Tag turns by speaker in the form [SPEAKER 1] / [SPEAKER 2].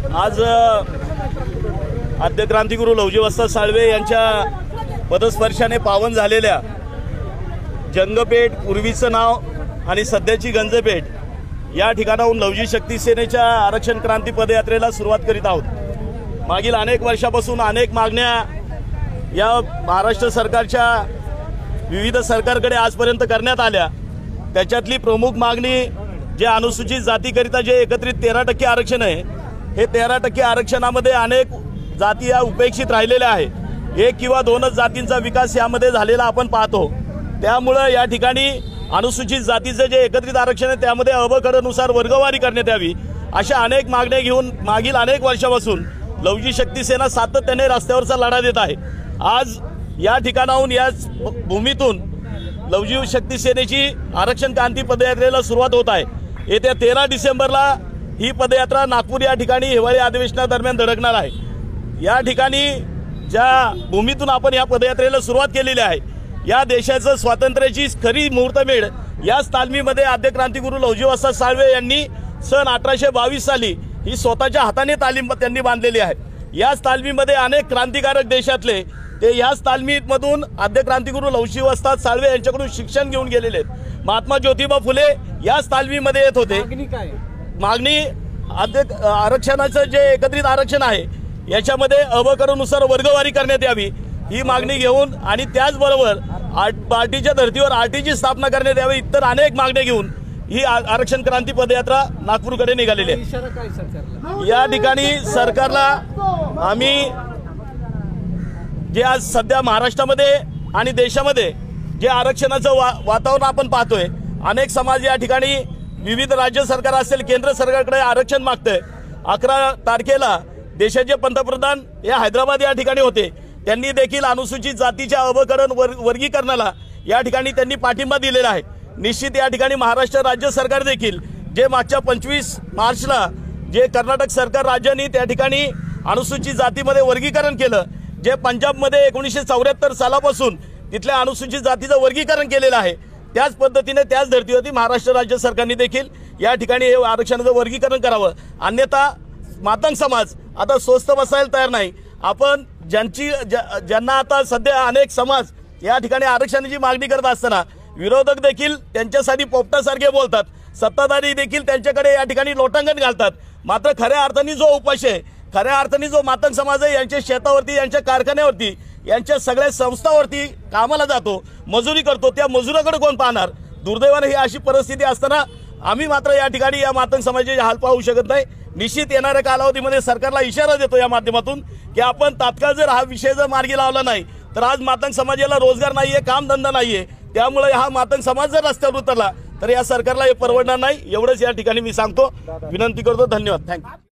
[SPEAKER 1] आज आद्य क्रांतिगुरू लवजी वस्ताद साळवे यांच्या पदस्पर्शाने पावन झालेल्या जंगपेठ, पूर्वीचं नाव आणि सध्याची गंजपेठ या ठिकाणाहून लवजी शक्ती सेनेच्या आरक्षण क्रांती पदयात्रेला सुरुवात करीत आहोत। मागील अनेक वर्षापासून अनेक मागण्या या महाराष्ट्र सरकारच्या विविध सरकारकडे आजपर्यंत करण्यात आल्या। त्याच्यातली प्रमुख मागणी जे अनुसूचित जातीकरिता जे एकत्रित 13% आरक्षण आहे, हे 13% आरक्षणामध्ये अनेक जाती या उपेक्षित राहिलेल्या आहेत। 1 किंवा 2च जातींचा विकास यामध्ये झालेला आपण पाहतो। त्यामुळे या ठिकाणी अनुसूचित जातीचे जे एकत्रित आरक्षण आहे त्यामध्ये अबकडनुसार वर्गवारी करण्यात यावी, अशा अनेक मागण्या घेऊन मागील अनेक वर्षापासून लवजी शक्ती सेना सातत्याने रस्त्यावरचा लढा देत आहे। आज या ठिकाणाहून याच भूमीतून लवजी शक्ती सेनेची आरक्षण क्रांती पदयात्रेला सुरुवात होत आहे। येत्या 13 डिसेंबरला ही पदयात्रा नागपूर या ठिकाणी हिवाळी अधिवेशनादरम्यान धडकणार आहे। या ठिकाणी ज्या भूमीतून आपण या पदयात्रेला सुरुवात केलेली आहे, या देशाचं स्वातंत्र्याची खरी मुहूर्तमेढ याच तालमीमध्ये आद्य क्रांतिगुरू लवजी वस्ताद साळवे यांनी सन 1822 साली ही स्वतःच्या हाताने तालीम त्यांनी बांधलेली आहे। याच तालमीमध्ये अनेक क्रांतिकारक देशातले ते याच तालमीमधून आद्य क्रांतिगुरू लवजी वस्ताद साळवे यांच्याकडून शिक्षण घेऊन गेलेले आहेत। महात्मा ज्योतिबा फुले याच तालमीमध्ये येत होते। मागणी आद्य आरक्षणाचं जे एकत्रित आरक्षण आहे याच्यामध्ये अबकडनुसार वर्गवारी करण्यात यावी ही मागणी घेऊन आणि त्याचबरोबर पार्टीच्या धर्तीवर आरटीची स्थापना करण्यात यावी, इतर अनेक मागण्या घेऊन ही आरक्षण क्रांती पदयात्रा नागपूरकडे निघालेली आहे। या ठिकाणी सरकारला आम्ही जे आज सध्या महाराष्ट्रामध्ये आणि देशामध्ये जे आरक्षणाचं वातावरण आपण पाहतोय, अनेक समाज या ठिकाणी विविध राज्य सरकार असेल केंद्र सरकारकडे आरक्षण मागतंय। 11 तारखेला देशाचे पंतप्रधान या हैदराबाद या ठिकाणी होते, त्यांनी देखील अनुसूचित जातीच्या अबकडन वर्गीकरणाला या ठिकाणी त्यांनी पाठिंबा दिलेला आहे। निश्चित या ठिकाणी महाराष्ट्र राज्य सरकार देखील जे मागच्या 25 मार्चला जे कर्नाटक सरकार राज्याने त्या ठिकाणी अनुसूचित जातीमध्ये वर्गीकरण केलं, जे पंजाबमध्ये 1974 सालापासून तिथल्या अनुसूचित जातीचं वर्गीकरण केलेलं आहे, त्याच पद्धतीने त्याच धर्तीवरती महाराष्ट्र राज्य सरकारने देखील या ठिकाणी हे आरक्षणाचं वर्गीकरण करावं। अन्यथा मातंग समाज आता स्वस्त बसायला तयार नाही। आपण ज्यांना आता सध्या अनेक समाज या ठिकाणी आरक्षणाची मागणी करत असताना विरोधक देखील त्यांच्यासाठी पोपटासारखे बोलतात, सत्ताधारी देखील त्यांच्याकडे या ठिकाणी लोटांगण घालतात। मात्र खऱ्या अर्थाने जो उपाशी आहे, खऱ्या अर्थाने जो मातंग समाज आहे, यांच्या शेतावरती, यांच्या कारखान्यावरती, यांच्या सगळ्या संस्थावरती कामाला जातो, मजुरी करतो, त्या मजुराकडे कोण पाहणार? दुर्दैवाने ही अशी परिस्थिती असताना आम्ही मात्र या ठिकाणी या मातंग समाजाचे हाल पाहू शकत नाही। निश्चित येणाऱ्या कालावधीमध्ये सरकारला इशारा देतो या माध्यमातून की आपण तात्काळ जर हा विषय जर मार्गी लावला नाही तर आज मातंग समाजाला रोजगार नाहीये, कामधंदा नाहीये। त्यामुळे हा मातंग समाज जर रस्त्यावर उतरला तर या सरकारला हे परवडणार नाही, एवढंच या ठिकाणी मी सांगतो, विनंती करतो। धन्यवाद, थँक्यू।